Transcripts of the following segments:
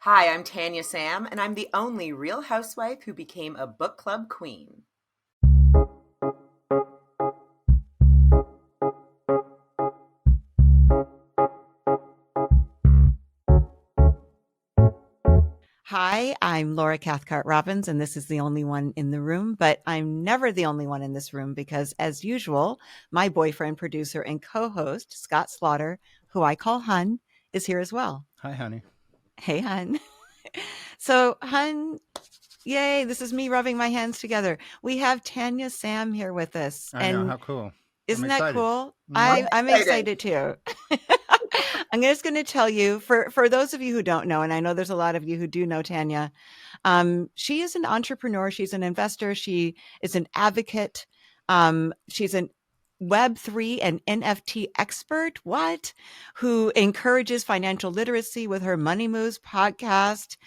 Hi, I'm Tanya Sam, and I'm the only real housewife who became a book club queen. Hi, I'm Laura Cathcart Robbins, and this is the only one in the room, but I'm never the only one in this room because, as usual, my boyfriend, producer, and co host, Scott Slaughter, who I call Hun, is here as well. Hi, honey. Hey, Hun. So, Hun, yay, this is me rubbing my hands together. We have Tanya Sam here with us. I know, And how cool. I'm isn't that excited. cool? Mhm. I'm excited too. I'm just going to tell you, for those of you who don't know, and I know there's a lot of you who do know Tanya, she is an entrepreneur. She's an investor. She is an advocate. She's an Web3 and NFT expert. What? Who encourages financial literacy with her Money Moves podcast.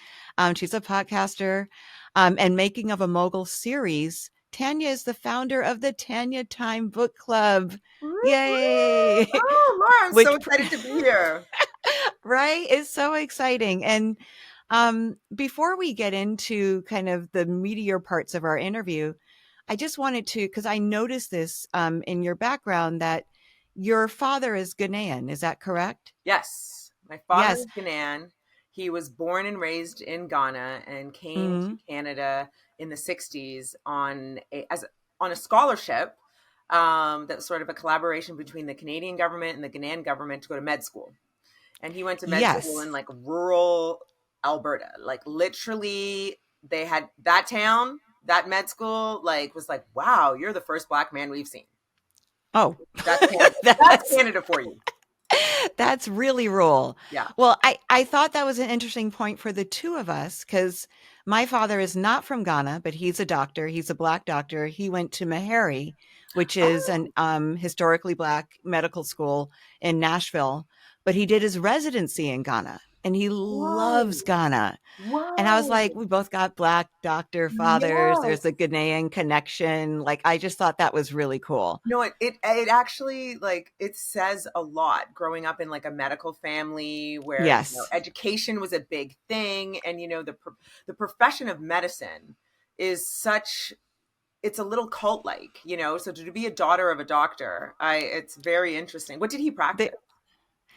She's a podcaster and Making of a Mogul series. Tanya is the founder of the Tanya Time Book Club. Yay! Oh, Laura, I'm so Which excited to be here. right? It's so exciting. And before we get into kind of the meatier parts of our interview, I just wanted to, because I noticed this in your background that your father is Ghanaian. Is that correct? Yes, my father Yes. is Ghanaian. He was born and raised in Ghana and came to Mhm. Canada in the 60s on a scholarship that was sort of a collaboration between the Canadian government and the Ghanaian government to go to med school. And he went to med school in Yes. like rural Alberta. Like literally they had that town, that med school, like was like, wow, you're the first Black man we've seen. Oh, That's Canada. That's Canada for you. That's really rural. Yeah. Well, I thought that was an interesting point for the two of us because my father is not from Ghana, but he's a doctor. He's a Black doctor. He went to Meharry, which is an Oh, historically Black medical school in Nashville, but he did his residency in Ghana and he whoa. loves Ghana. And I was Whoa. like, we both got Black doctor fathers. There's Yes. a Ghanaian connection. Like, I just thought that was really cool. No, it actually like it says a lot growing up in like a medical family where Yes. education was a big thing, and the profession of medicine is such, it's a little cult like, so to be a daughter of a doctor, it's very interesting. What did he practice?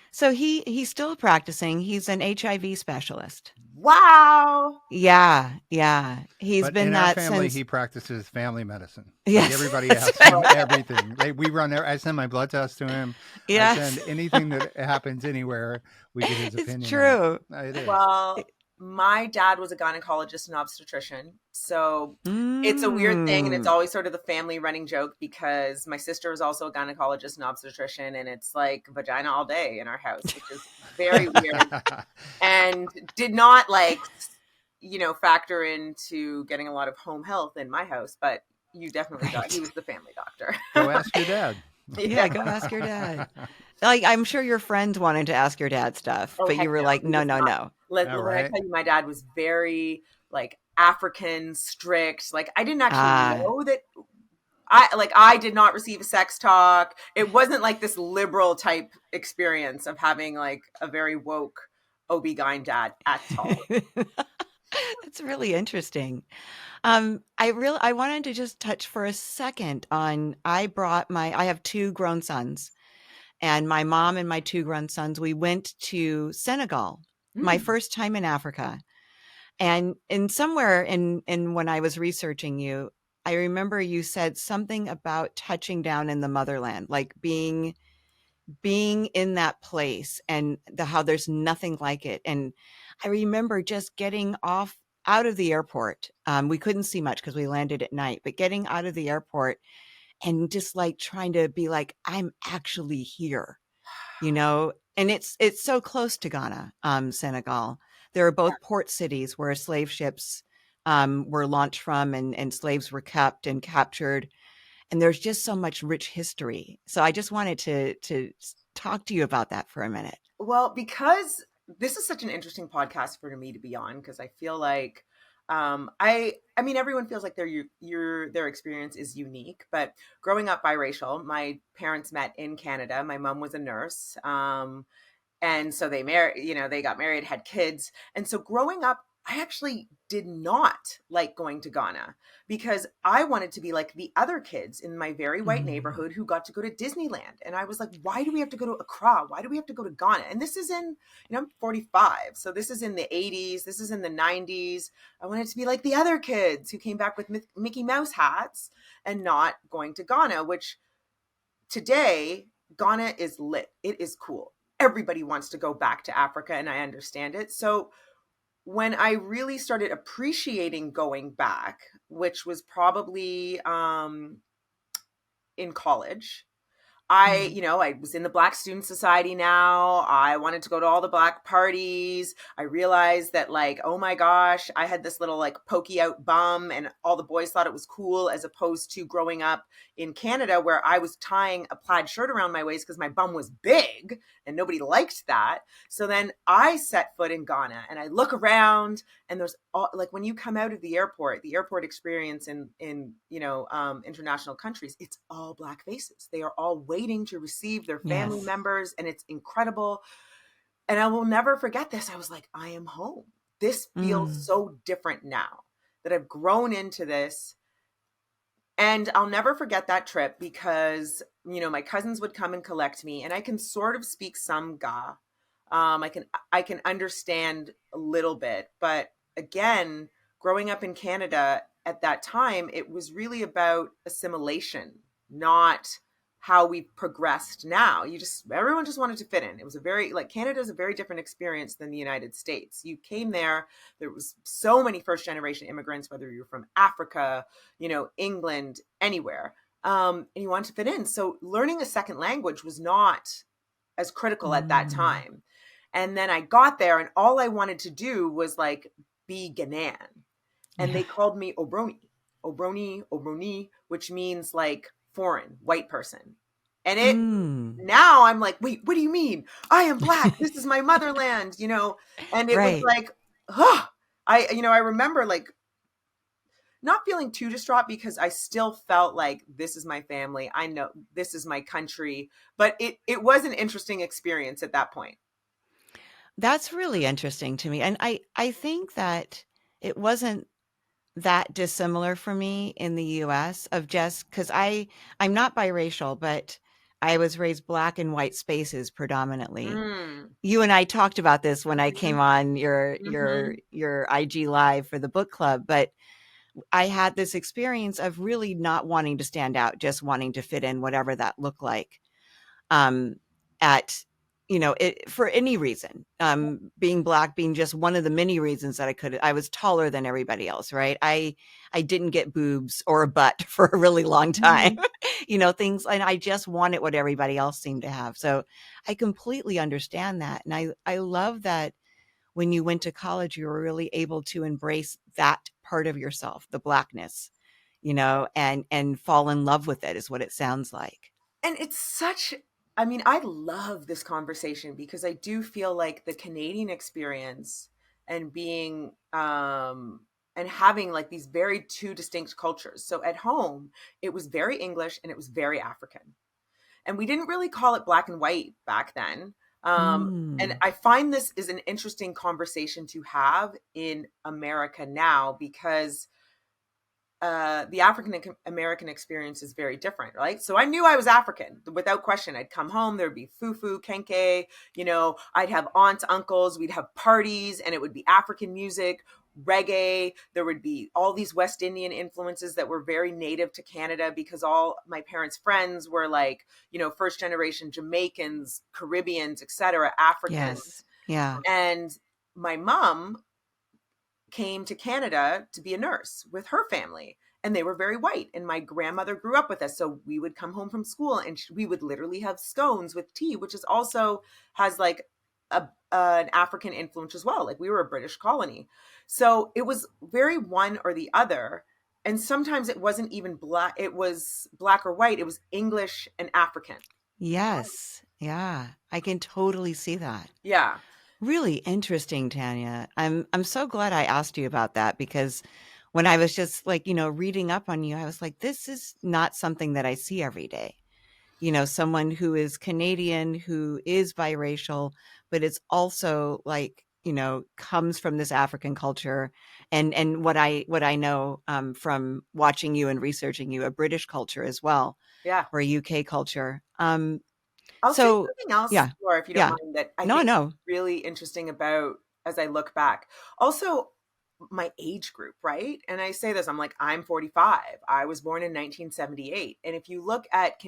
So he's still practicing. He's an HIV specialist. Wow. Yeah, yeah. He's But been in our that family, since he practices family medicine. Like yes. everybody asks him everything. We run there. I send my blood test to him. I send Yes. anything that happens anywhere. We get his It's opinion on true. it. It is. Well, my dad was a gynecologist and obstetrician. So it's a weird thing. And it's Mm. always sort of the family running joke because my sister was also a gynecologist and obstetrician. And it's like vagina all day in our house, which is very weird and did not factor into getting a lot of home health in my house. But you definitely thought he Right. was the family doctor. Go ask your dad. Yeah, Yeah. go ask your dad. Like I'm sure your friends wanted to ask your dad stuff, Oh, but heck you were no. like, He no, was no, not. no. All When I right. tell you, my dad was very like African, strict. Like I didn't actually Ah, know that. I did not receive a sex talk. It wasn't like this liberal type experience of having like a very woke OB-GYN dad at all. that's really interesting. I wanted to just touch for a second on I have two grown sons and my mom and my two grandsons, we went to Senegal, my Mm. first time in Africa. And in somewhere in when I was researching you, I remember you said something about touching down in the motherland, like being in that place and how there's nothing like it. And I remember just getting off out of the airport. We couldn't see much because we landed at night, but getting out of the airport and just like trying to be like, I'm actually here, and it's so close to Ghana, Senegal. There are both port cities where slave ships were launched from and slaves were kept and captured. And there's just so much rich history. So I just wanted to talk to you about that for a minute. Well, because this is such an interesting podcast for me to be on, because I feel like I mean everyone feels like their experience is unique, but growing up biracial, my parents met in Canada. My mom was a nurse. And so they they got married, had kids. And so growing up, I actually did not like going to Ghana because I wanted to be like the other kids in my very white neighborhood who got to go to Disneyland. And I was like, why do we have to go to Accra? Why do we have to go to Ghana? And this is in, I'm 45. So this is in the 80s. This is in the 90s. I wanted to be like the other kids who came back with Mickey Mouse hats and not going to Ghana, which today, Ghana is lit. It is cool. Everybody wants to go back to Africa, and I understand it. So when I really started appreciating going back, which was probably in college, I was in the Black Student Society now. I wanted to go to all the Black parties. I realized that, like, oh my gosh, I had this little like pokey out bum and all the boys thought it was cool, as opposed to growing up in Canada where I was tying a plaid shirt around my waist because my bum was big and nobody liked that. So then I set foot in Ghana and I look around and there's all, like, when you come out of the airport experience in international countries, it's all Black faces. They are all waiting to receive their family members, and it's incredible. And I will never forget this. I was like, I am home. This feels so different now that I've grown into this. And I'll never forget that trip because, my cousins would come and collect me, and I can sort of speak some Ga. I can understand a little bit, but again, growing up in Canada at that time, it was really about assimilation, not how we've progressed now. Everyone just wanted to fit in. It was Canada's a very different experience than the United States. You came there was so many first generation immigrants, whether you're from Africa, England, anywhere, and you wanted to fit in. So learning a second language was not as critical at that time. And then I got there and all I wanted to do was like be Ghanaian. And they called me Obroni, which means like foreign, white person. And now I'm like, wait, what do you mean? I am Black. This is my motherland, and it was like, I remember like not feeling too distraught because I still felt like this is my family. I know this is my country, but it was an interesting experience at that point. That's really interesting to me. And I think that it wasn't that dissimilar for me in the US, of just because I'm not biracial, but I was raised Black and white spaces predominantly. You and I talked about this when I came on your IG live for the book club, but I had this experience of really not wanting to stand out, just wanting to fit in, whatever that looked like. For any reason, being Black being just one of the many reasons that I was taller than everybody else, right? I didn't get boobs or a butt for a really long time, things, and I just wanted what everybody else seemed to have. So I completely understand that. And I love that when you went to college, you were really able to embrace that part of yourself, the Blackness, and fall in love with it, is what it sounds like. And it's I love this conversation because I do feel like the Canadian experience and being, and having like these very two distinct cultures. So at home, it was very English and it was very African. And we didn't really call it Black and white back then. And I find this is an interesting conversation to have in America now because the African American experience is very different, right? So I knew I was African without question. I'd come home, there'd be fufu, kenke, I'd have aunts, uncles, we'd have parties, and it would be African music, reggae. There would be all these West Indian influences that were very native to Canada because all my parents' friends were like, first generation Jamaicans, Caribbeans, etc., Africans. Yes. Yeah. And my mom came to Canada to be a nurse with her family, and they were very white. And my grandmother grew up with us. So we would come home from school and we would literally have scones with tea, which is also has like an African influence as well. Like we were a British colony. So it was very one or the other. And sometimes it wasn't even Black. It was Black or white. It was English and African. Yes. Yeah. I can totally see that. Yeah. Really interesting, Tanya. I'm so glad I asked you about that because when I was just like, reading up on you, I was like, this is not something that I see every day. Someone who is Canadian, who is biracial, but it's also like, comes from this African culture, and what I know from watching you and researching you, a British culture as well, Yeah. or a UK culture. I'll say So something else, yeah, Laura, if you don't yeah, mind, that I no, think is no, really interesting about as I look back. Also, my age group, right? And I say this, I'm like, I'm 45. I was born in 1978. And if you look at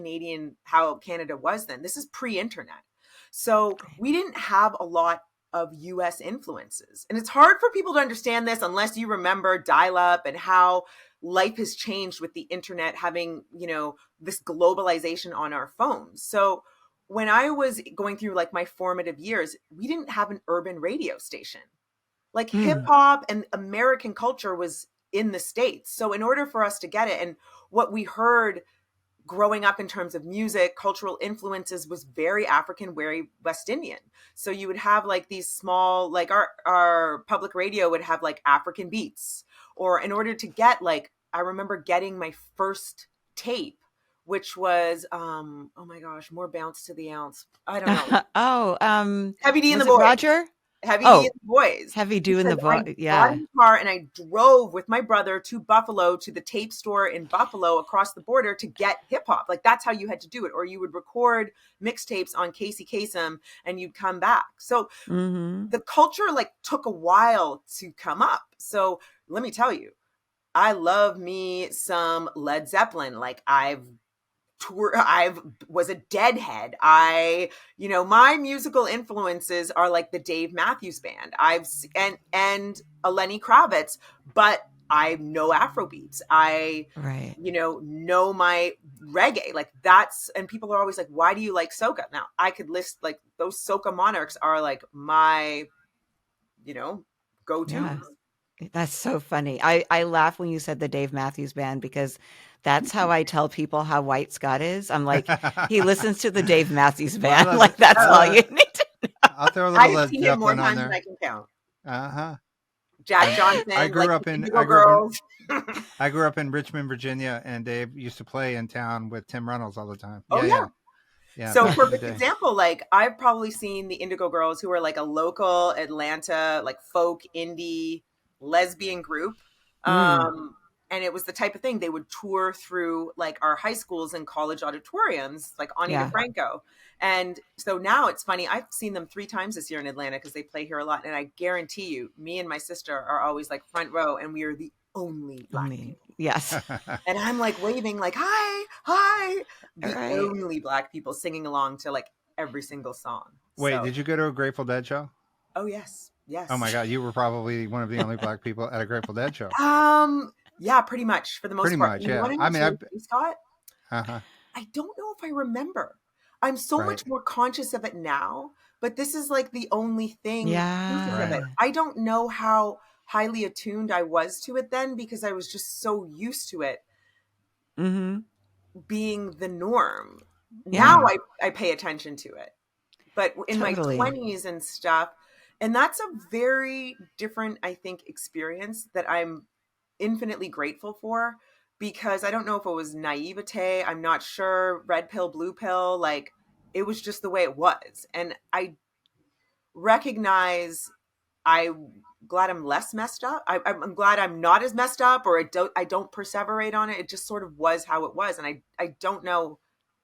how Canada was then, this is pre-internet. So we didn't have a lot of US influences. And it's hard for people to understand this unless you remember dial-up and how life has changed with the internet having, this globalization on our phones. So when I was going through like my formative years, we didn't have an urban radio station. Like hip hop and American culture was in the States. So in order for us to get it, and what we heard growing up in terms of music, cultural influences was very African, very West Indian. So you would have like these small, like our public radio would have like African beats. Or in order to get like, I remember getting my first tape, which was oh my gosh, more bounce to the ounce. I don't know. Oh, Heavy D and the was it Boys. Roger? Heavy D Oh, and the Boys. Heavy doing the I voice. got Yeah. in the car and I drove with my brother to Buffalo, to the tape store in Buffalo across the border to get hip hop. Like that's how you had to do it. Or you would record mixtapes on Casey Kasem and you'd come back. So the culture like took a while to come up. So let me tell you, I love me some Led Zeppelin. Like I was a Deadhead. My musical influences are like the Dave Matthews Band. And a Lenny Kravitz, but I know Afrobeats. I Right. know my reggae. Like that's, and people are always like, why do you like soca? Now I could list like those soca monarchs are like my, go-to. Yeah. That's so funny. I laugh when you said the Dave Matthews Band, because that's how I tell people how white Scott is. I'm like, he listens to the Dave Matthews Band. Well, like that's all you need to know. I'll throw a little I've Led seen it more Zeppelin on times than I there. can count. Uh-huh. Jack Johnson, I grew like up the in Indigo Girls. I grew up in Richmond, Virginia, and Dave used to play in town with Tim Reynolds all the time. Oh yeah. So back in the perfect day. example, like I've probably seen the Indigo Girls, who are like a local Atlanta, like folk indie lesbian group. And it was the type of thing they would tour through like our high schools and college auditoriums, like Ani DeFranco. And so now it's funny, I've seen them 3 times this year in Atlanta because they play here a lot. And I guarantee you, me and my sister are always like front row, and we are the only Black people. Yes. And I'm like waving like, hi. The Right. only Black people singing along to like every single song. Wait, did you go to a Grateful Dead show? Oh, yes. Oh my God, you were probably one of the only Black people at a Grateful Dead show. Yeah, pretty much for the most part. Pretty much, yeah. I mean, Scott, uh-huh. I don't know if I remember. I'm so much more conscious of it now, but this is like the only thing. Yeah. Of it. I don't know how highly attuned I was to it then, because I was just so used to it being the norm. Yeah. Now I pay attention to it, but in my 20s and stuff, and that's a very different, I think, experience that I'm infinitely grateful for, because I don't know if it was naivete, I'm not sure, red pill, blue pill, like it was just the way it was. And I recognize, I'm glad I'm less messed up. I'm glad I'm not as messed up, or I don't perseverate on it. It just sort of was how it was. And I don't know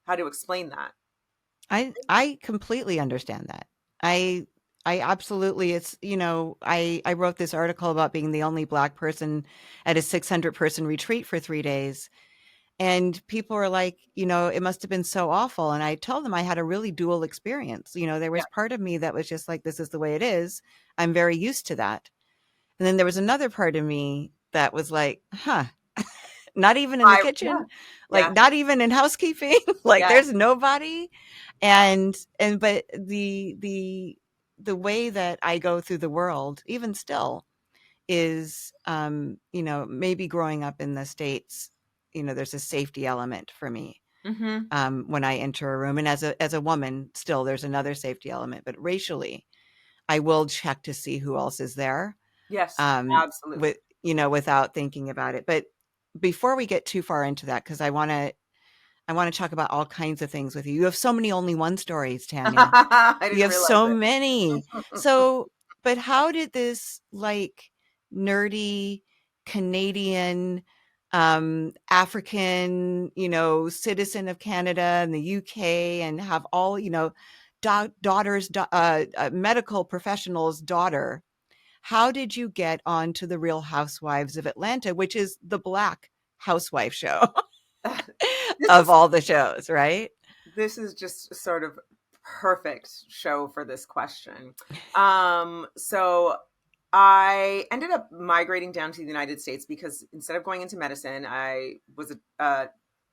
how to explain that. I completely understand that. I absolutely, it's, I wrote this article about being the only Black person at a 600-person retreat for 3 days. And people are like, it must have been so awful. And I told them I had a really dual experience. There was part of me that was just like, this is the way it is. I'm very used to that. And then there was another part of me that was like, not even in the kitchen, not even in housekeeping, there's nobody. But the way that I go through the world, even still, is, maybe growing up in the States, there's a safety element for me when I enter a room. And as a woman, still, there's another safety element. But racially, I will check to see who else is there. Yes, absolutely. Without thinking about it. But before we get too far into that, because I want to I want to talk about all kinds of things with you. You have so many only one stories, Tanya. I You didn't have realize so it. many. So, but how did this like nerdy Canadian, African, citizen of Canada and the UK and have all, daughters, medical professionals' daughter, how did you get onto the Real Housewives of Atlanta, which is the Black housewife show This of is all the shows, right? this is just sort of perfect show for this question. So I ended up migrating down to the United States because instead of going into medicine, I was a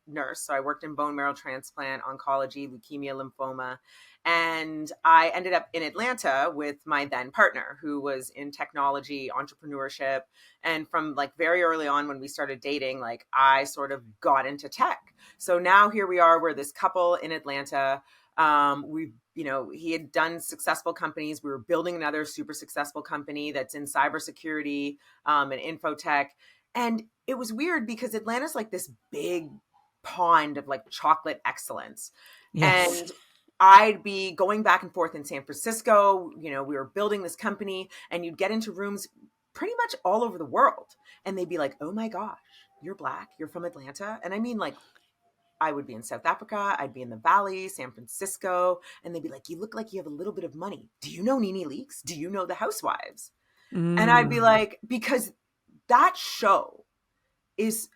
nurse. So I worked in bone marrow transplant, oncology, leukemia, lymphoma. And I ended up in Atlanta with my then partner, who was in technology, entrepreneurship. And from like very early on when we started dating, like I sort of got into tech. So now here we are, we're this couple in Atlanta. He had done successful companies. We were building another super successful company that's in cybersecurity, and infotech. And it was weird because Atlanta's like this big pond of like chocolate excellence. Yes. And I'd be going back and forth in San Francisco. We were building this company, and you'd get into rooms pretty much all over the world. And they'd be like, oh my gosh, you're Black, you're from Atlanta. And I mean, like, I would be in South Africa, I'd be in the Valley, San Francisco, and they'd be like, you look like you have a little bit of money. Do you know Nene Leakes? Do you know the Housewives? And I'd be like, because that show is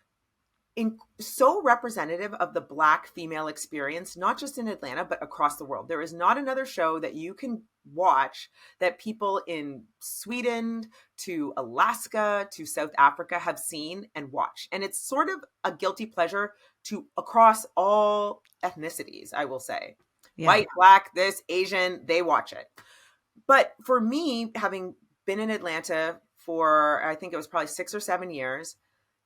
so representative of the Black female experience, not just in Atlanta, but across the world. There is not another show that you can watch that people in Sweden to Alaska to South Africa have seen and watched. And it's sort of a guilty pleasure to across all ethnicities, I will say. Yeah. White, Black, this, Asian, they watch it. But for me, having been in Atlanta for, I think it was probably 6 or 7 years,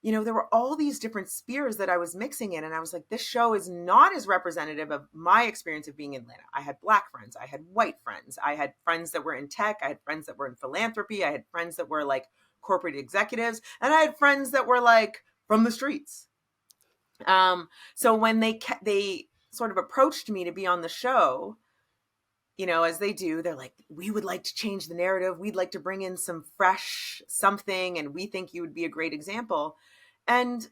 there were all these different spheres that I was mixing in. And I was like, this show is not as representative of my experience of being in Atlanta. I had Black friends. I had white friends. I had friends that were in tech. I had friends that were in philanthropy. I had friends that were like corporate executives. And I had friends that were like from the streets. So when they sort of approached me to be on the show, as they do, they're like, we would like to change the narrative. We'd like to bring in some fresh something. And we think you would be a great example. And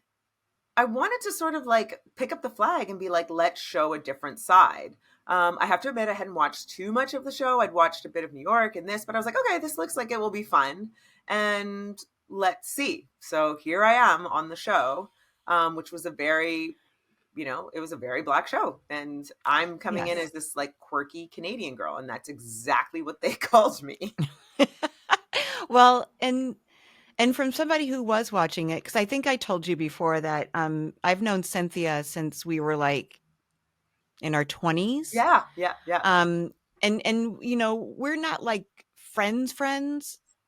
I wanted to sort of like pick up the flag and be like, let's show a different side. I have to admit, I hadn't watched too much of the show. I'd watched a bit of New York and this, but I was like, okay, this looks like it will be fun. And let's see. So here I am on the show, which was it was a very Black show. And I'm coming in as this like quirky Canadian girl. And that's exactly what they called me. Well, and from somebody who was watching it, because I think I told you before that I've known Cynthia since we were like in our 20s. Yeah. And we're not like friends.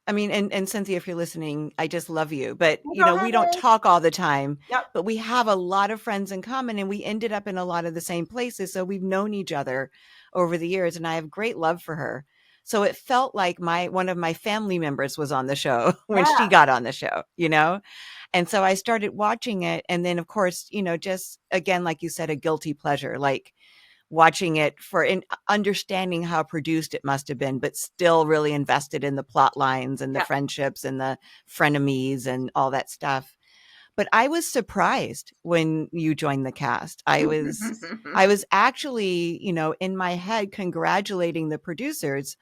I mean, and Cynthia, if you're listening, I just love you. But, we don't talk all the time. Yep. But we have a lot of friends in common, and we ended up in a lot of the same places. So we've known each other over the years, and I have great love for her. So it felt like one of my family members was on the show when she got on the show, And so I started watching it. And then, of course, just again, like you said, a guilty pleasure, like watching it understanding how produced it must have been, but still really invested in the plot lines and the friendships and the frenemies and all that stuff. But I was surprised when you joined the cast. I was actually, in my head, congratulating the producers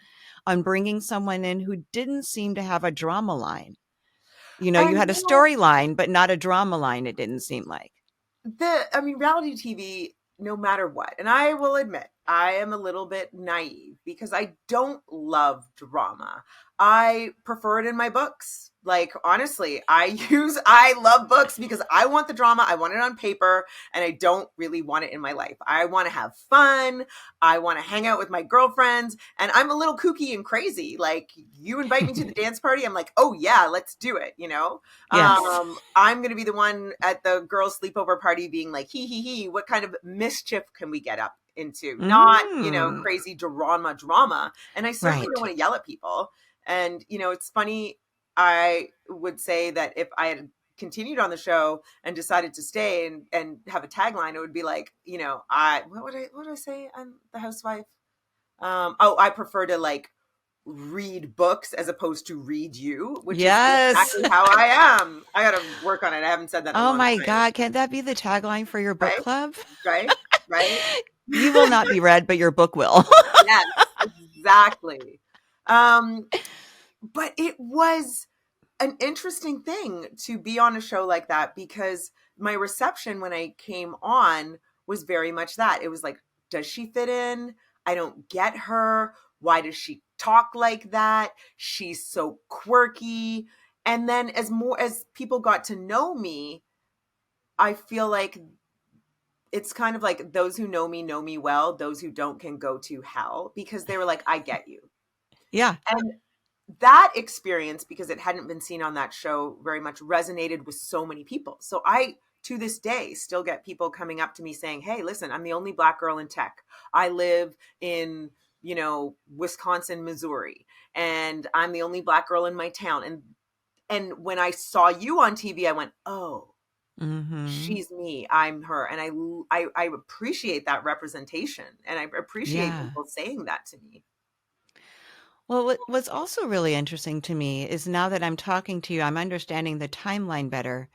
on bringing someone in who didn't seem to have a drama line. You had a storyline, but not a drama line, it didn't seem like. Reality TV, no matter what, and I will admit, I am a little bit naive because I don't love drama. I prefer it in my books. Like, honestly, I love books because I want the drama. I want it on paper, and I don't really want it in my life. I want to have fun. I want to hang out with my girlfriends, and I'm a little kooky and crazy. Like, you invite me to the dance party, I'm like, oh yeah, let's do it. Yes. I'm going to be the one at the girls' sleepover party being like, hee, what kind of mischief can we get up into? Not, crazy drama. And I certainly don't want to yell at people. And, it's funny. I would say that if I had continued on the show and decided to stay and have a tagline, it would be like, what would I say? I'm the housewife. I prefer to like read books as opposed to read you, which is Yes. exactly how I am. I got to work on it. I haven't said that in a Oh long my time. God. Can't that be the tagline for your book Right? club? Right? Right? You will not be read, but your book will. Yes, exactly. But it was an interesting thing to be on a show like that, because my reception when I came on was very much that. It was like, does she fit in? I don't get her. Why does she talk like that? She's so quirky. And then as people got to know me, I feel like it's kind of like those who know me well. Those who don't can go to hell, because they were like, I get you. Yeah. And that experience, because it hadn't been seen on that show very much, resonated with so many people. So I, to this day, still get people coming up to me saying, hey, listen, I'm the only Black girl in tech. I live in, Wisconsin, Missouri, and I'm the only Black girl in my town. And when I saw you on TV, I went, oh, she's me, I'm her. And I appreciate that representation. And I appreciate people saying that to me. Well, what's also really interesting to me is now that I'm talking to you, I'm understanding the timeline better,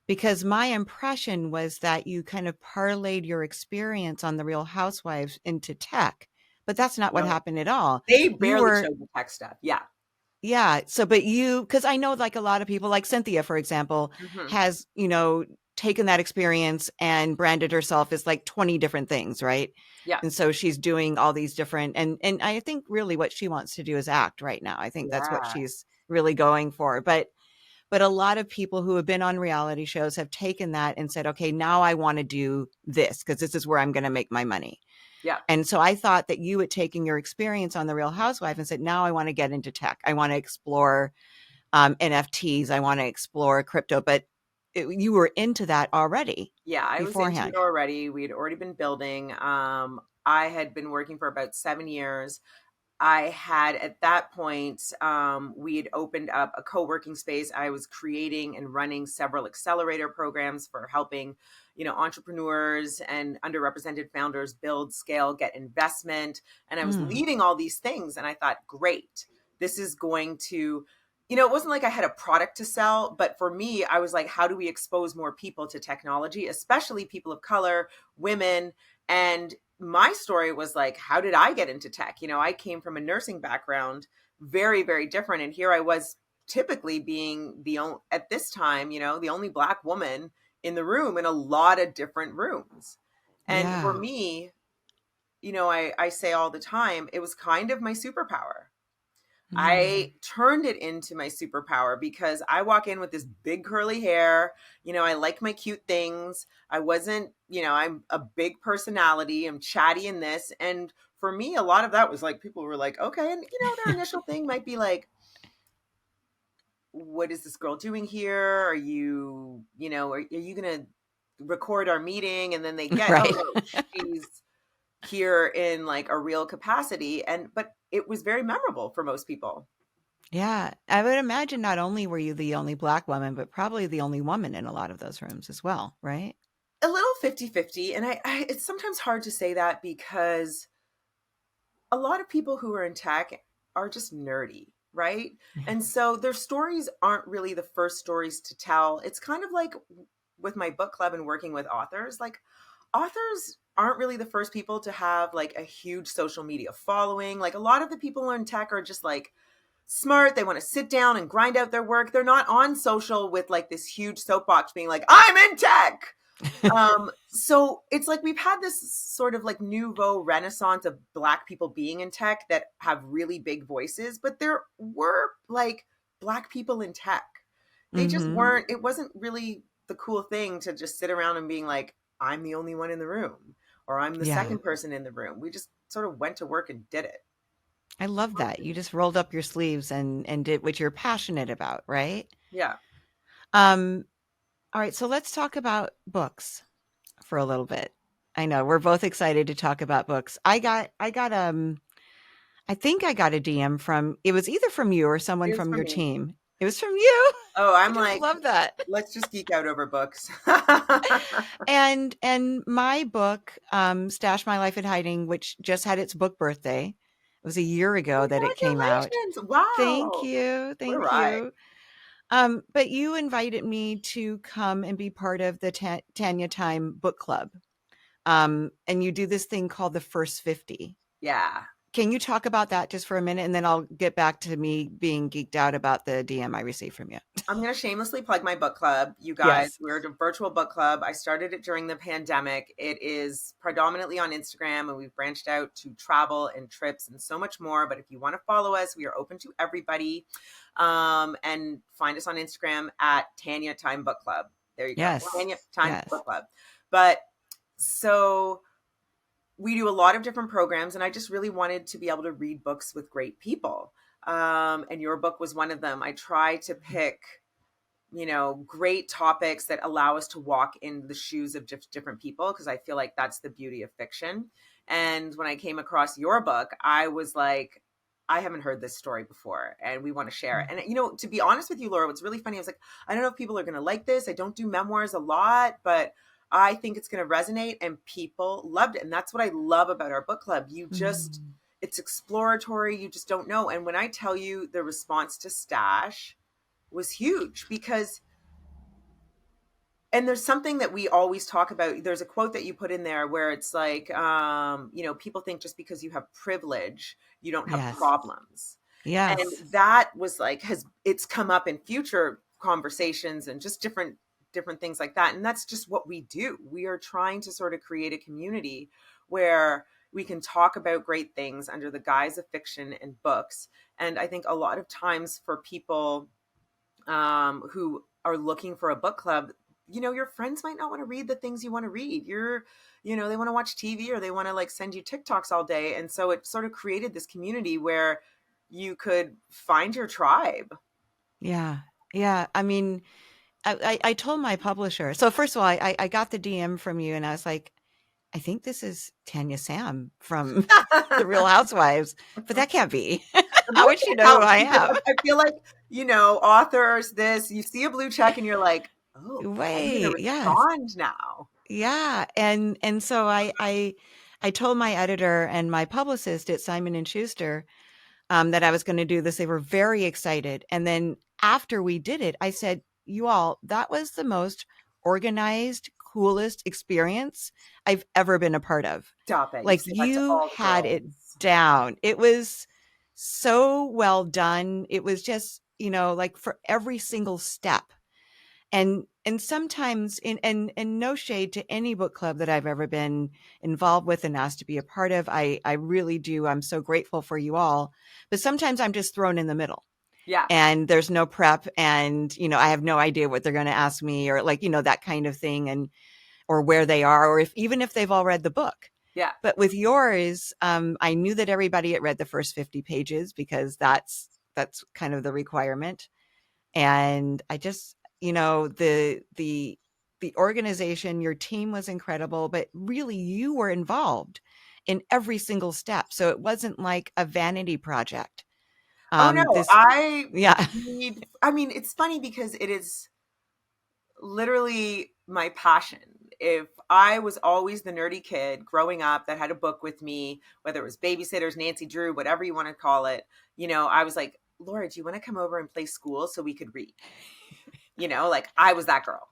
because my impression was that you kind of parlayed your experience on The Real Housewives into tech, but that's not what happened at all. They barely showed the tech stuff. Yeah. Yeah. So, but because I know like a lot of people, like Cynthia, for example, has, taken that experience and branded herself as like 20 different things. Right. Yeah. And so she's doing all these different, and I think really what she wants to do is act right now. I think that's what she's really going for. But a lot of people who have been on reality shows have taken that and said, okay, now I want to do this because this is where I'm going to make my money. Yeah. And so I thought that you had taken your experience on The Real Housewife and said, now I want to get into tech. I want to explore NFTs. I want to explore crypto. But you were into that already. Yeah, I beforehand. was into it already. We had already been building. I had been working for about 7 years. I had, at that point, we had opened up a co-working space. I was creating and running several accelerator programs for helping, entrepreneurs and underrepresented founders build, scale, get investment. And I was leading all these things. And I thought, great, this is going to, it wasn't like I had a product to sell, but for me, I was like, how do we expose more people to technology, especially people of color, women? And my story was like, how did I get into tech? I came from a nursing background, very, very different. And here I was typically being at this time, the only Black woman in the room in a lot of different rooms. And for me, I say all the time, it was kind of my superpower. I turned it into my superpower because I walk in with this big curly hair. I like my cute things. I wasn't, I'm a big personality. I'm chatty in this. And for me, a lot of that was like, people were like, okay. And, their initial thing might be like, what is this girl doing here? Are you, are you going to record our meeting? And then they get, right. oh, no, she's here in like a real capacity. But it was very memorable for most people. Yeah. I would imagine not only were you the only Black woman, but probably the only woman in a lot of those rooms as well, right? A little 50-50. And it's sometimes hard to say that because a lot of people who are in tech are just nerdy, right? And so their stories aren't really the first stories to tell. It's kind of like with my book club and working with authors, like authors aren't really the first people to have like a huge social media following. Like a lot of the people in tech are just like smart. They want to sit down and grind out their work. They're not on social with like this huge soapbox being like, I'm in tech. So it's like we've had this sort of like nouveau renaissance of Black people being in tech that have really big voices, but there were like Black people in tech. They just weren't, it wasn't really the cool thing to just sit around and being like, I'm the only one in the room, or I'm the second person in the room. We just sort of went to work and did it. I love that. You just rolled up your sleeves and did what you're passionate about, right? Yeah. All right. So let's talk about books for a little bit. I know we're both excited to talk about books. I think I got a DM from, it was either from you or someone from your team. It was from you. Oh, I I'm just like, love that. let's just geek out over books. And my book, Stash My Life in Hiding, which just had its book birthday. It was a year ago that it came out. Congratulations. Thank Wow. you. What a Thank ride. you. But you invited me to come and be part of the Tanya Time Book Club. And you do this thing called the First 50. Yeah. Can you talk about that just for a minute? And then I'll get back to me being geeked out about the DM I received from you. I'm going to shamelessly plug my book club. You guys, Yes. we're a virtual book club. I started it during the pandemic. It is predominantly on Instagram, and we've branched out to travel and trips and so much more. But if you want to follow us, we are open to everybody. And find us on Instagram at Tanya Time Book Club. There you go. Yes. Tanya Time Yes. Book Club. But so we do a lot of different programs, and I just really wanted to be able to read books with great people. And your book was one of them. I try to pick, great topics that allow us to walk in the shoes of different people, because I feel like that's the beauty of fiction. And when I came across your book, I was like, I haven't heard this story before, and we want to share it. And, to be honest with you, Laura, what's really funny, I was like, I don't know if people are going to like this. I don't do memoirs a lot, but I think it's going to resonate, and people loved it. And that's what I love about our book club. It's exploratory. You just don't know. And when I tell you the response to Stash was huge, because, and there's something that we always talk about. There's a quote that you put in there where it's like, people think just because you have privilege, you don't have Yes. problems. Yes. And that was like, it's come up in future conversations and just different things like that. And that's just what we do. We are trying to sort of create a community where we can talk about great things under the guise of fiction and books. And I think a lot of times for people who are looking for a book club, your friends might not want to read the things you want to read. They want to watch TV, or they want to like send you TikToks all day. And so it sort of created this community where you could find your tribe. Yeah. Yeah. I mean, I told my publisher. So first of all, I got the DM from you, and I was like, I think this is Tanya Sam from the Real Housewives, but that can't be. How would she know who I am? I feel like, authors, you see a blue check and you're like, oh, I'm going to Wait, yes. respond now. Yeah. And so I told my editor and my publicist at Simon and Schuster that I was going to do this. They were very excited. And then after we did it, I said, you all, that was the most organized, coolest experience I've ever been a part of. Stop it. Like, you had it down. It was so well done. It was just, like for every single step. And sometimes and no shade to any book club that I've ever been involved with and asked to be a part of. I really do. I'm so grateful for you all. But sometimes I'm just thrown in the middle. Yeah. And there's no prep, and, I have no idea what they're going to ask me, or like, that kind of thing, or where they are, or even if they've all read the book. Yeah. But with yours, I knew that everybody had read the first 50 pages, because that's kind of the requirement. And I just, the organization, your team was incredible, but really you were involved in every single step. So it wasn't like a vanity project. Oh no, yeah. I mean, it's funny because it is literally my passion. If I was always the nerdy kid growing up that had a book with me, whether it was Babysitters, Nancy Drew, whatever you want to call it, I was like, Laura, do you want to come over and play school so we could read? Like I was that girl.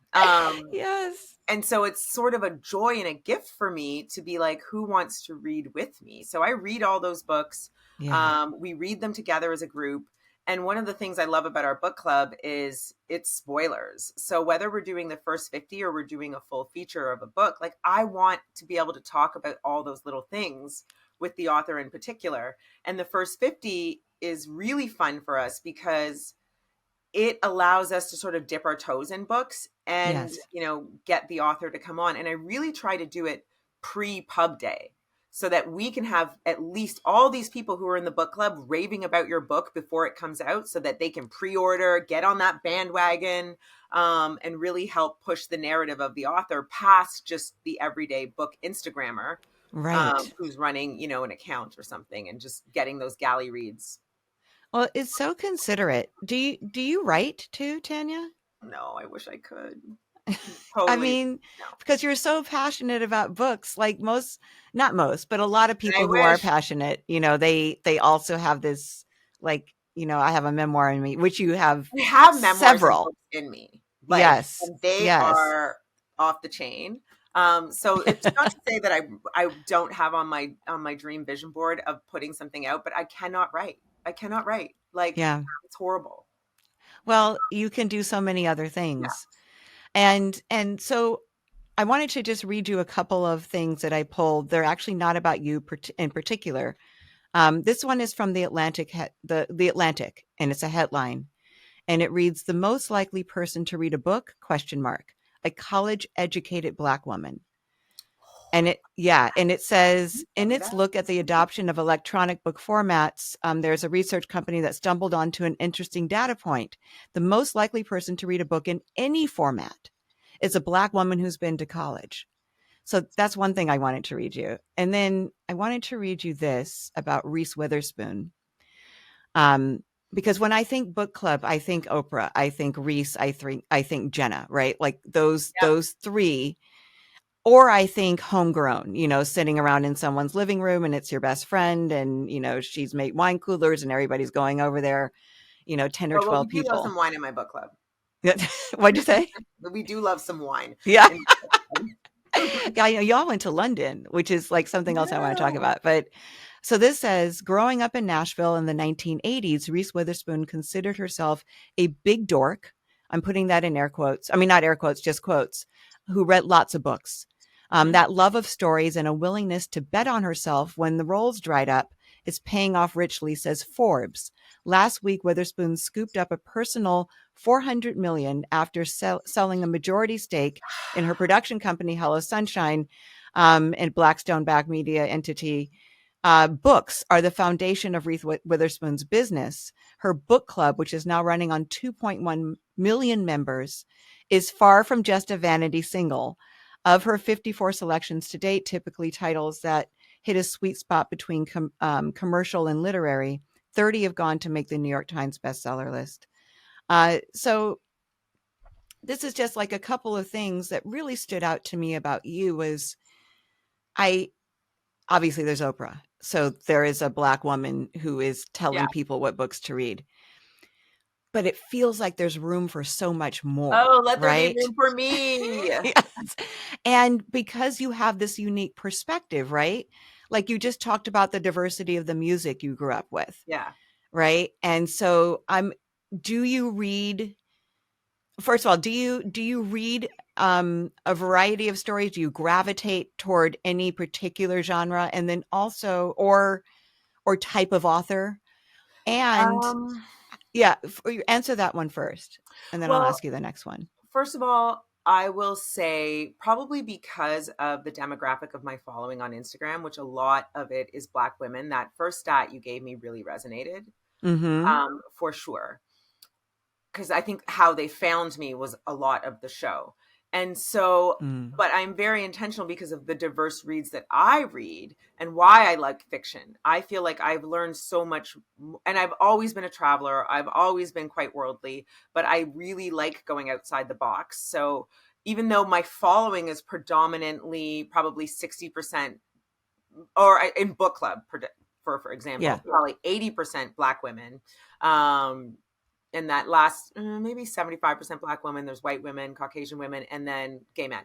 Yes. And so it's sort of a joy and a gift for me to be like, who wants to read with me? So I read all those books. Yeah. We read them together as a group. And one of the things I love about our book club is it's spoilers. So whether we're doing the first 50 or we're doing a full feature of a book, like I want to be able to talk about all those little things with the author in particular. And the first 50 is really fun for us because it allows us to sort of dip our toes in books and, Yes. Get the author to come on. And I really try to do it pre-pub day so that we can have at least all these people who are in the book club raving about your book before it comes out so that they can pre-order, get on that bandwagon, and really help push the narrative of the author past just the everyday book Instagrammer, Right. who's running, an account or something and just getting those galley reads. Well, it's so considerate. Do you write too, Tanya? No, I wish I could. I Totally mean, no. because you're so passionate about books, like most, not most, but a lot of And I people who are wish passionate, they also have this, like, I have a memoir in me, which you have I have memoirs and several. books in me, like, Yes. and they Yes. are off the chain. So it's not to say that I don't have on my dream vision board of putting something out, but I cannot write. I cannot write. Like, Yeah. it's horrible. Well, you can do so many other Yeah. things. And so I wanted to just read you a couple of things that I pulled. They're actually not about you in particular. This one is from the Atlantic, the Atlantic, and it's a headline, and it reads, "The most likely person to read a book? Question mark. A college-educated Black woman." And it says, in its look at the adoption of electronic book formats, there's a research company that stumbled onto an interesting data point. The most likely person to read a book in any format is a Black woman who's been to college. So that's one thing I wanted to read you. And then I wanted to read you this about Reese Witherspoon. Because when I think book club, I think Oprah, I think Reese, I think Jenna, right? Like those Yep. three. Or I think homegrown, sitting around in someone's living room and it's your best friend and, she's made wine coolers and everybody's going over there, 10 or Well, we 12 do love people. some wine in my book club. What'd you say? We do love some wine. Yeah. in my book club. Yeah, y'all went to London, which is like something else I want to talk Yeah. about. But so this says, growing up in Nashville in the 1980s, Reese Witherspoon considered herself a big dork. I'm putting that in air quotes. I mean, not air quotes, just quotes, who read lots of books. That love of stories and a willingness to bet on herself when the roles dried up is paying off richly, says Forbes. Last week, Witherspoon scooped up a personal $400 million after selling a majority stake in her production company, Hello Sunshine, and Blackstone-backed media entity. Books are the foundation of Reese Witherspoon's business. Her book club, which is now running on 2.1 million members, is far from just a vanity single. Of her 54 selections to date, typically titles that hit a sweet spot between commercial and literary, 30 have gone to make the New York Times bestseller list. So this is just like a couple of things that really stood out to me about you. Was obviously there's Oprah. So there is a Black woman who is telling Yeah. people what books to read. But it feels like there's room for so much more, Oh, let there be right? room for me. Yes. And because you have this unique perspective, right? Like you just talked about the diversity of the music you grew up with, Yeah. right? And so do you read, first of all, do you read a variety of stories? Do you gravitate toward any particular genre? And then also, or type of author? And Um, yeah, answer that one first, and then I'll well, ask you the next one. first of all, I will say probably because of the demographic of my following on Instagram, which a lot of it is Black women, that first stat you gave me really resonated, Mm-hmm. for sure. Because I think how they found me was a lot of the show. And so, Mm. but I'm very intentional because of the diverse reads that I read and why I like fiction. I feel like I've learned so much, and I've always been a traveler. I've always been quite worldly, but I really like going outside the box. So even though my following is predominantly probably 60%, or in book club, for example, Yeah. probably 80% Black women. And that last maybe 75% Black women, there's white women, Caucasian women, and then gay men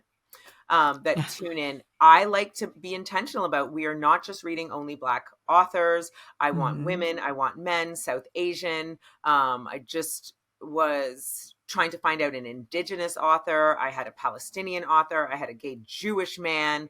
that tune in. I like to be intentional about, we are not just reading only Black authors. I want Mm-hmm. women, I want men, South Asian. I just was trying to find out an Indigenous author. I had a Palestinian author. I had a gay Jewish man.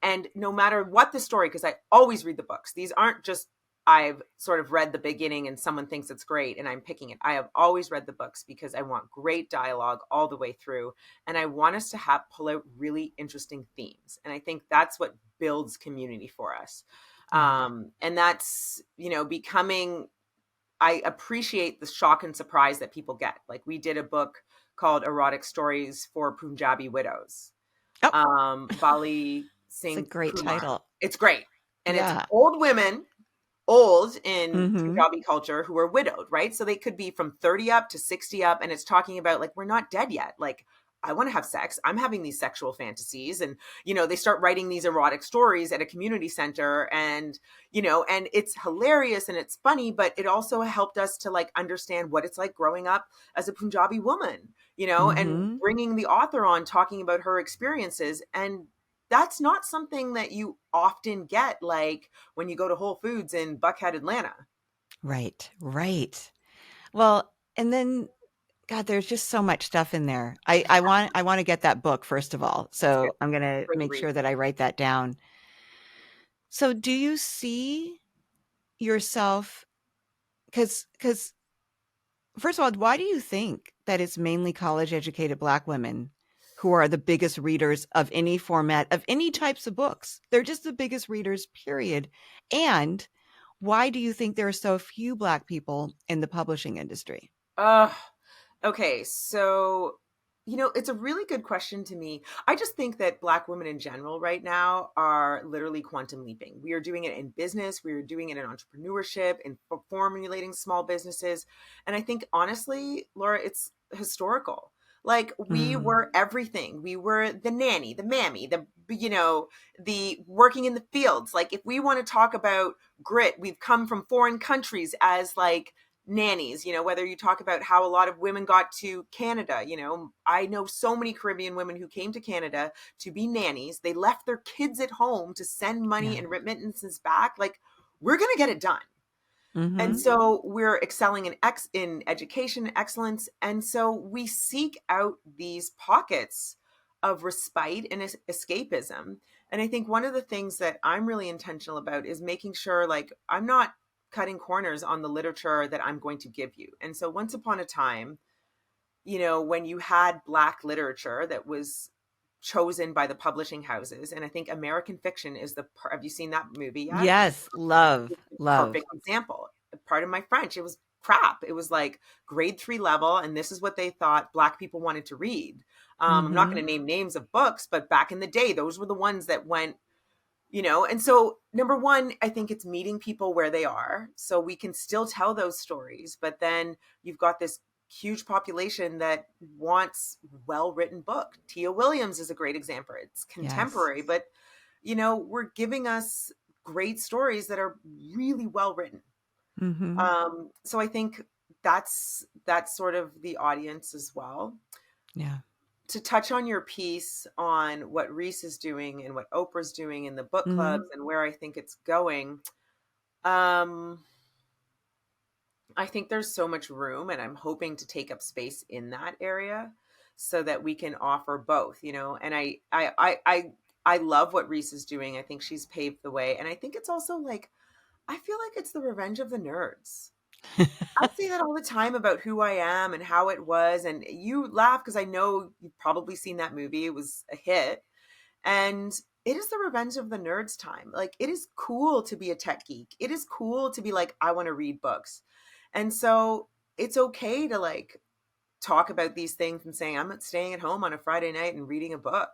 And no matter what the story, because I always read the books, these aren't just I've sort of read the beginning and someone thinks it's great and I'm picking it. I have always read the books because I want great dialogue all the way through. And I want us to pull out really interesting themes. And I think that's what builds community for us. And that's, becoming, I appreciate the shock and surprise that people get. Like we did a book called Erotic Stories for Punjabi Widows. Oh, Bali it's a Singh great Kumar. title. It's great. And it's Yeah. old women old in Mm-hmm. Punjabi culture who are widowed, right? So they could be from 30 up to 60 up, and it's talking about like, we're not dead yet. Like, I want to have sex. I'm having these sexual fantasies. And, they start writing these erotic stories at a community center, and, and it's hilarious and it's funny, but it also helped us to like understand what it's like growing up as a Punjabi woman, and Mm-hmm. bringing the author on talking about her experiences. And that's not something that you often get, like when you go to Whole Foods in Buckhead, Atlanta. Right. Right. Well, and then God, there's just so much stuff in there. I want to get that book first of all. It's good. So I'm going to Great make read. sure that I write that down. So do you see yourself cuz first of all, why do you think that it's mainly college educated Black women who are the biggest readers of any format of any types of books? They're just the biggest readers, period. And why do you think there are so few Black people in the publishing industry? Uh, okay, so it's a really good question to me. I just think that Black women in general right now are literally quantum leaping. We are doing it in business, we are doing it in entrepreneurship, in formulating small businesses. And I think honestly, Laura, it's historical. Like, we Mm, were everything. We were the nanny, the mammy, the working in the fields. Like, if we want to talk about grit, we've come from foreign countries as like nannies, whether you talk about how a lot of women got to Canada. I know so many Caribbean women who came to Canada to be nannies. They left their kids at home to send money yeah. and remittances back. Like, we're going to get it done. And Mhm. so we're excelling in education excellence. And so we seek out these pockets of respite and escapism. And I think one of the things that I'm really intentional about is making sure, like, I'm not cutting corners on the literature that I'm going to give you. And so once upon a time, when you had Black literature that was chosen by the publishing houses, and I think American Fiction is have you seen that movie yet? Yes, love, love. Perfect example. Part of my French, it was crap. It was like grade 3 level, and this is what they thought Black people wanted to read. I'm not Mhm. going to name names of books, but back in the day, those were the ones that went, And so, number one, I think it's meeting people where they are, so we can still tell those stories. But then you've got this huge population that wants well-written book. Tia Williams is a great example. It's Yes. contemporary, but we're giving us great stories that are really well written. Mhm. So I think that's sort of the audience as well. Yeah. To touch on your piece on what Reese is doing and what Oprah's doing in the book clubs Mhm. and where I think it's going, um, I think there's so much room, and I'm hoping to take up space in that area so that we can offer both, And I love what Reese is doing. I think she's paved the way, and I think it's also like, I feel like it's the revenge of the nerds. I say that all the time about who I am and how it was. And you laugh because I know you've probably seen that movie. It was a hit. And it is the revenge of the nerds time. Like, it is cool to be a tech geek. It is cool to be like, I want to read books. And so it's okay to like talk about these things and saying, I'm not staying at home on a Friday night and reading a book.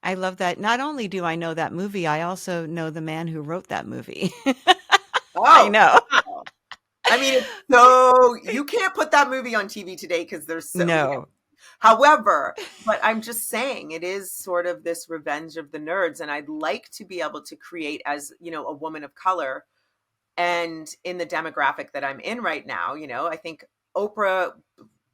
I love that. Not only do I know that movie, I also know the man who wrote that movie. I Oh, know. wow. I mean, it's so, you can't put that movie on TV today because there's so, No. however, but I'm just saying it is sort of this revenge of the nerds. And I'd like to be able to create, as, a woman of color, and in the demographic that I'm in right now, I think Oprah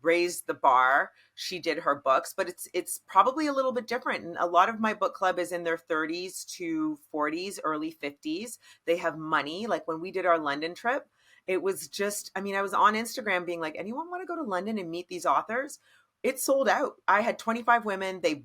raised the bar. She did her books, but it's probably a little bit different. And a lot of my book club is in their 30s to 40s, early 50s. They have money. Like, when we did our London trip, it was just, I mean, I was on Instagram being like, anyone want to go to London and meet these authors? It sold out. I had 25 women. They,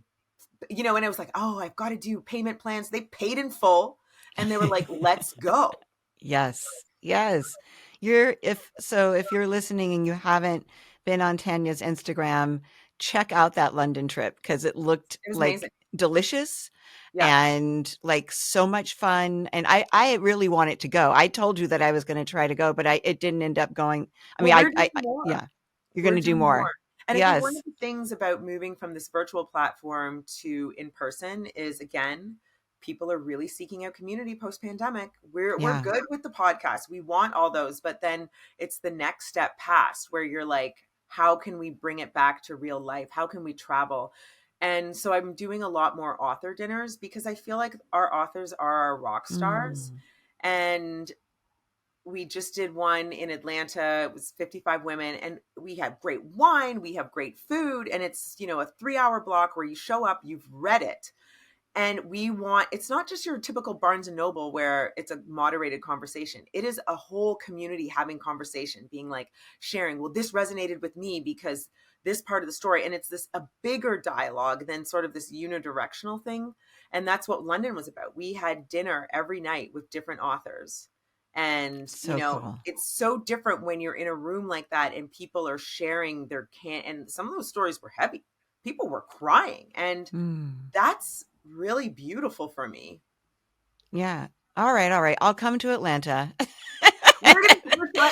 and I was like, oh, I've got to do payment plans. They paid in full, and they were like, let's go. Yes. Yes. If you're listening and you haven't been on Tanya's Instagram, check out that London trip because it looked It was amazing. like delicious Yeah. and like so much fun. And I really wanted to go. I told you that I was going to try to go, but it didn't end up going. I mean, Well, we're doing more. yeah, you're going We're to do doing more. more. And I think one Yes. of the things about moving from this virtual platform to in person is, again, people are really seeking out community post-pandemic. We're Yeah. good with the podcast. We want all those, but then it's the next step past where you're like, how can we bring it back to real life? How can we travel? And so I'm doing a lot more author dinners because I feel like our authors are our rock stars. And we just did one in Atlanta. It was 55 women, and we have great wine, we have great food, and it's, a 3-hour block where you show up, you've read it. And it's not just your typical Barnes and Noble where it's a moderated conversation. It is a whole community having conversation, being like sharing, well, this resonated with me because this part of the story. And it's a bigger dialogue than sort of this unidirectional thing. And that's what London was about. We had dinner every night with different authors. And, So cool. It's so different when you're in a room like that and people are sharing and some of those stories were heavy. People were crying. And that's really beautiful for me. Yeah. All right. I'll come to Atlanta.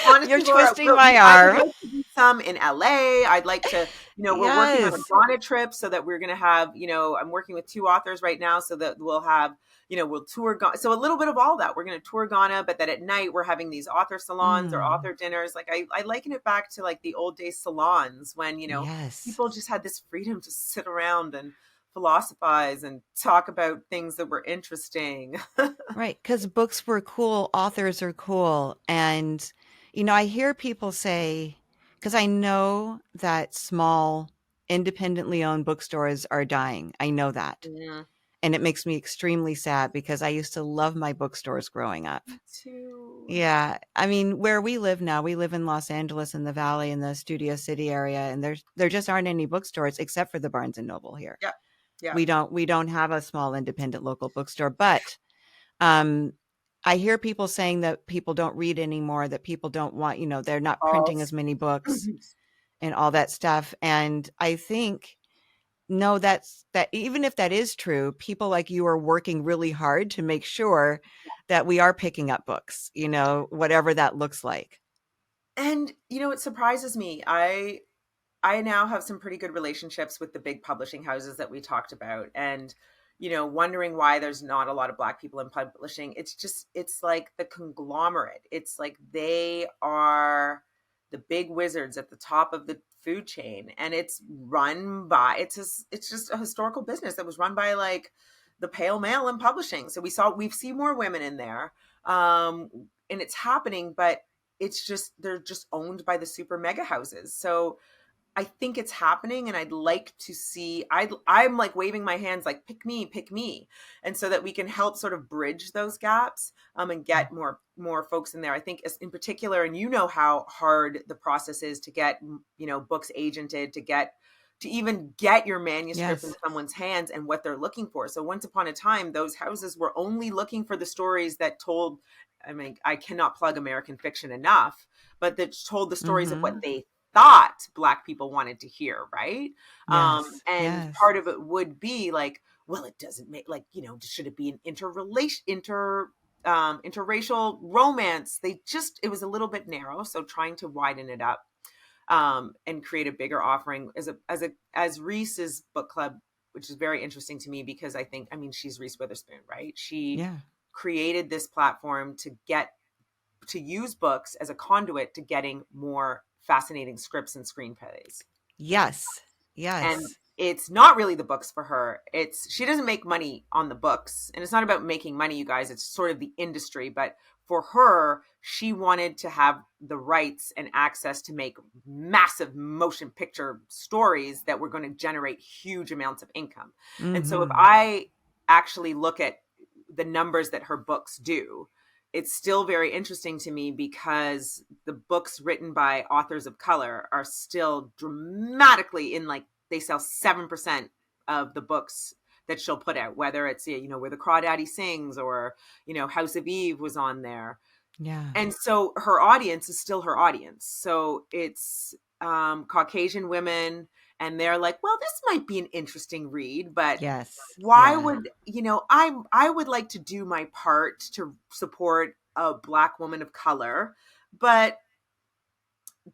Honestly, You're Laura, twisting my arm. I would like to do some in LA. I'd like to, we're working on a Ghana trip so that we're going to have, I'm working with 2 authors right now so that we'll have, we'll tour Ghana. So a little bit of all that. We're going to tour Ghana, but that at night we're having these author salons or author dinners. Like I liken it back to like the old days salons when, people just had this freedom to sit around and philosophize and talk about things that were interesting. Right. Because books were cool. Authors are cool. And, I hear people say, because I know that small, independently owned bookstores are dying. I know that. Yeah. And it makes me extremely sad because I used to love my bookstores growing up. Me too. Yeah. I mean, where we live now, we live in Los Angeles in the Valley in the Studio City area. And there just aren't any bookstores except for the Barnes and Noble here. Yeah. Yeah. We don't have a small independent local bookstore, but I hear people saying that people don't read anymore, that people don't want, they're not printing as many books and all that stuff. And I think, no, that even if that is true, people like you are working really hard to make sure that we are picking up books, whatever that looks like. And, it surprises me. I now have some pretty good relationships with the big publishing houses that we talked about. And, wondering why there's not a lot of Black people in publishing. It's like the conglomerate. It's like they are the big wizards at the top of the food chain. And it's just a historical business that was run by like the pale male in publishing. So we've seen more women in there. And it's happening, but they're just owned by the super mega houses. So I think it's happening, and I'd like to see, I'm like waving my hands like, pick me. And so that we can help sort of bridge those gaps and get more folks in there. I think in particular, and how hard the process is to get, books agented, to even get your manuscript in someone's hands and what they're looking for. So once upon a time, those houses were only looking for the stories that told, I cannot plug American fiction enough, but that told the stories of what they thought Black people wanted to hear, right? Part of it would be like, well, it doesn't make should it be an interracial romance? It was a little bit narrow, so trying to widen it up and create a bigger offering as Reese's book club, which is very interesting to me because she's Reese Witherspoon, right? She created this platform to use books as a conduit to getting more fascinating scripts and screenplays. Yes. And it's not really the books for her. She doesn't make money on the books, and it's not about making money, you guys. It's sort of the industry. But for her, she wanted to have the rights and access to make massive motion picture stories that were going to generate huge amounts of income. And so if I actually look at the numbers that her books do, it's still very interesting to me because the books written by authors of color are still dramatically they sell 7% of the books that she'll put out, whether it's, Where the Crawdaddy Sings or, House of Eve was on there. Yeah. And so her audience is still her audience. So it's Caucasian women, and they're like, well, this might be an interesting read, but why would, I would like to do my part to support a Black woman of color, but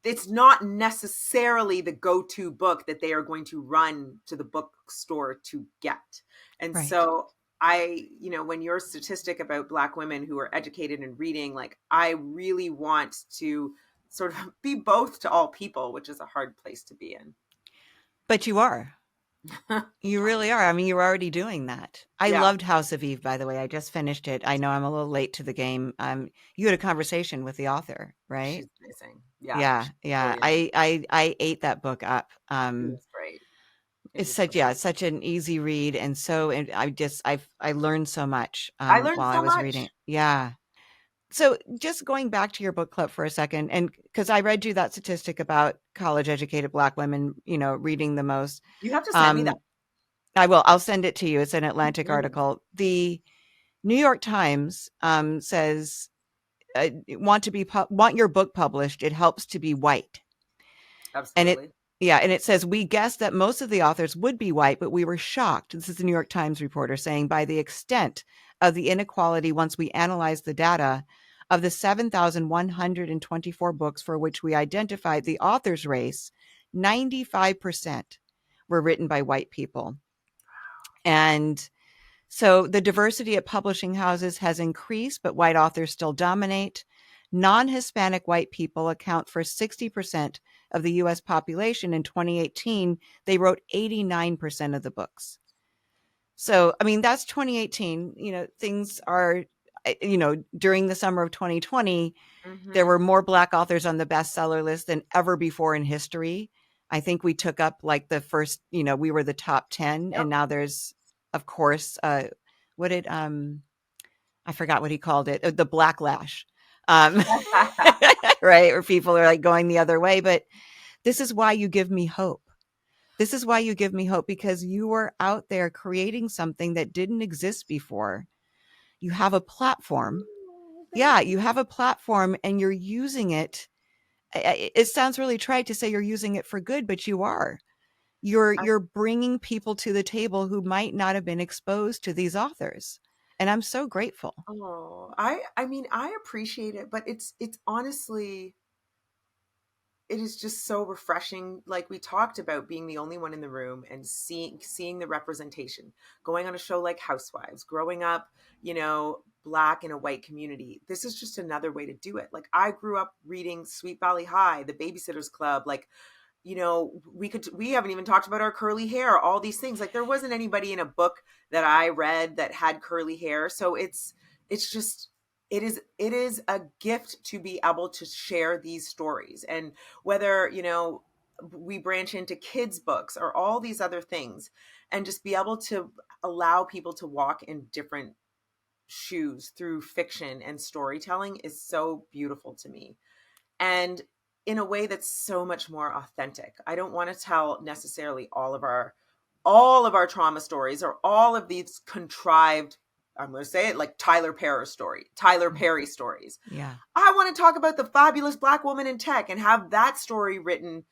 it's not necessarily the go-to book that they are going to run to the bookstore to get. And so when your statistic about Black women who are educated in reading, like I really want to sort of be both to all people, which is a hard place to be in. But you are. You Trying. really are. I mean, you're already doing that. I Yeah, loved House of Eve, by the way. I just finished it. I know I'm a little late to the game. You had a conversation with the author, right? she's amazing. Yeah, Yeah, she's yeah. brilliant. I ate that book up. It was great. It It's was such, so yeah, good. it's such an easy read, and so, and I learned so much I learned while I so was reading. much. Yeah. So just going back to your book club for a second, and because I read you that statistic about college educated Black women, reading the most. You have to send me that. Um, I will. I'll send it to you. It's an Atlantic Mhm. article. The New York Times says, want your book published. It helps to be white. And Absolutely. and it says, we guessed that most of the authors would be white, but we were shocked. This is the New York Times reporter saying, by the extent of the inequality once we analyzed the data of the 7,124 books for which we identified the author's race, 95% were written by white people. And so the diversity at publishing houses has increased, but white authors still dominate. Non-Hispanic white people account for 60% of the US population. In 2018, they wrote 89% of the books. So, I mean, that's 2018. Things are, during the summer of 2020, there Hmm. were more Black authors on the bestseller list than ever before in history. I think we took up like the first, we were the top 10, Yep. and now there's, of course, what did, I forgot what he called it, the Blacklash, um, right? Where people are like going the other way. But this is why you give me hope. This is why you give me hope, because you were out there creating something that didn't exist before. You have a platform. Yeah, you have a platform and you're using it. It sounds really trite to say you're using it for good, but you are. You're bringing people to the table who might not have been exposed to these authors. And I'm so grateful. Oh, I mean, I appreciate it, but it's honestly, it is just so refreshing. Like we talked about being the only one in the room and seeing the representation, going on a show like Housewives, growing up, Black in a white community. This is just another way to do it. Like I grew up reading Sweet Valley High, The Babysitters Club, like we haven't even talked about our curly hair, all these things. Like there wasn't anybody in a book that I read that had curly hair. So it's just, it is a gift to be able to share these stories. And whether, we branch into kids books or all these other things, and just be able to allow people to walk in different shoes through fiction and storytelling is so beautiful to me. And in a way that's so much more authentic. I don't want to tell necessarily all of our trauma stories or all of these contrived, I'm going to say it, like Tyler Perry stories. Yeah. I want to talk about the fabulous Black woman in tech and have that story written,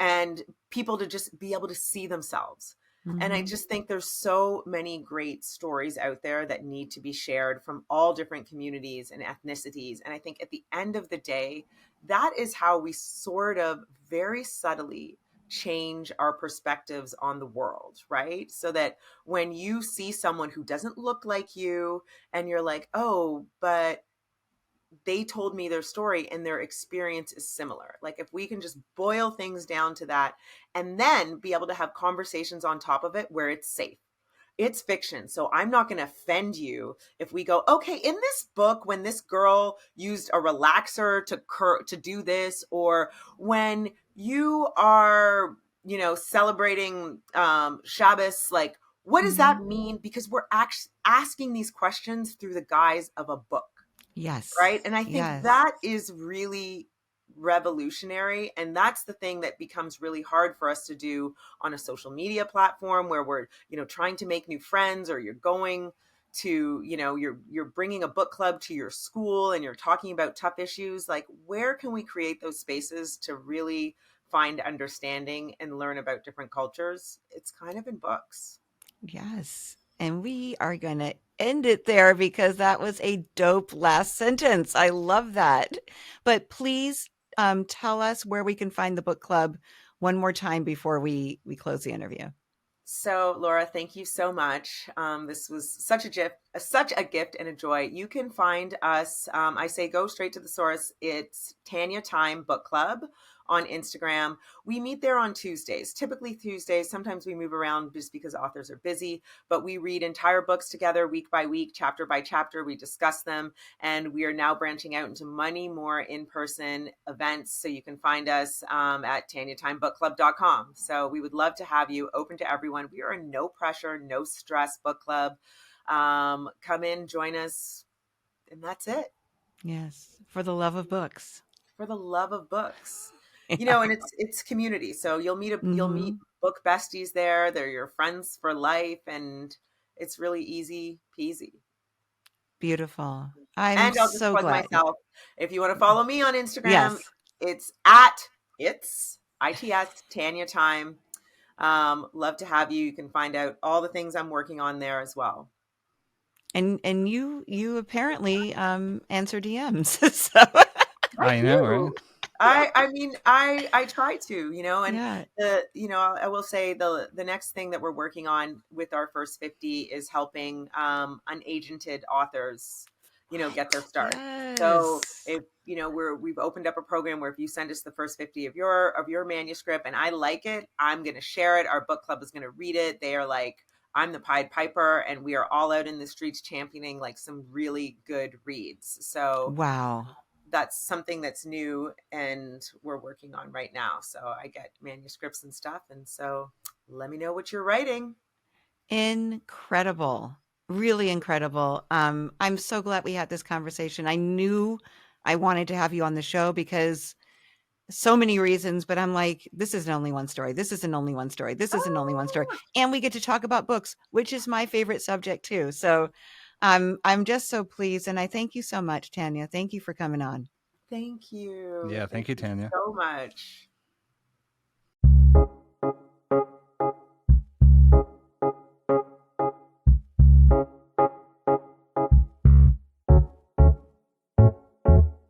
and people to just be able to see themselves. And I Mm-hmm. just think there's so many great stories out there that need to be shared from all different communities and ethnicities. And I think at the end of the day, that is how we sort of very subtly change our perspectives on the world, right? So that when you see someone who doesn't look like you and you're like, oh, but they told me their story and their experience is similar. Like if we can just boil things down to that and then be able to have conversations on top of it where it's safe. It's fiction. So I'm not going to offend you if we go, okay, in this book, when this girl used a relaxer to do this, or when you are, celebrating Shabbos, like, what does Mm-hmm. that mean? Because we're actually asking these questions through the guise of a book. Yes. Right. And I think Yes. that is really revolutionary. And that's the thing that becomes really hard for us to do on a social media platform where we're, trying to make new friends, or you're going to, you're bringing a book club to your school and you're talking about tough issues. Like, where can we create those spaces to really find understanding and learn about different cultures? It's kind of in books. Yes. And we are going to end it there because that was a dope last sentence. I love that. But please tell us where we can find the book club one more time before we close the interview. So, Laura, thank you so much. This was such a gift and a joy. You can find us. I say go straight to the source. It's Tanya Time Book Club on Instagram. We meet there on Tuesdays, typically Tuesdays. Sometimes we move around just because authors are busy, but we read entire books together week by week, chapter by chapter. We discuss them, and we are now branching out into many more in-person events. So you can find us at TanyaTimeBookClub.com. So we would love to have you, open to everyone. We are a no pressure, no stress book club. Come in, join us, and that's it. Yes, for the love of books. For the love of books. Yeah. You know, and it's community. So you'll meet book besties there. They're your friends for life, and it's really easy peasy. Beautiful. And I'll just so plug glad. myself. If you want to follow me on Instagram, Yes. it's at ITS Tanya Time. Love to have you. You can find out all the things I'm working on there as well. And you apparently answer DMs. So I know, right? I mean, I try to, you know, and yeah. I will say the next thing that we're working on with our first 50 is helping unagented authors, you know, get their start. Yes. So if, you know, we've opened up a program where if you send us the first 50 of your manuscript and I like it, I'm going to share it. Our book club is going to read it. They are like, I'm the Pied Piper, and we are all out in the streets championing like some really good reads. So wow. That's something that's new and we're working on right now. So I get manuscripts and stuff. And so let me know what you're writing. Incredible. Really incredible. I'm so glad we had this conversation. I knew I wanted to have you on the show because so many reasons, but I'm like, this isn't only one story. This isn't only one story. This isn't only one story. And we get to talk about books, which is my favorite subject too. So I'm just so pleased. And I thank you so much, Tanya. Thank you for coming on. Thank you. Yeah, thank you, Tanya. So much.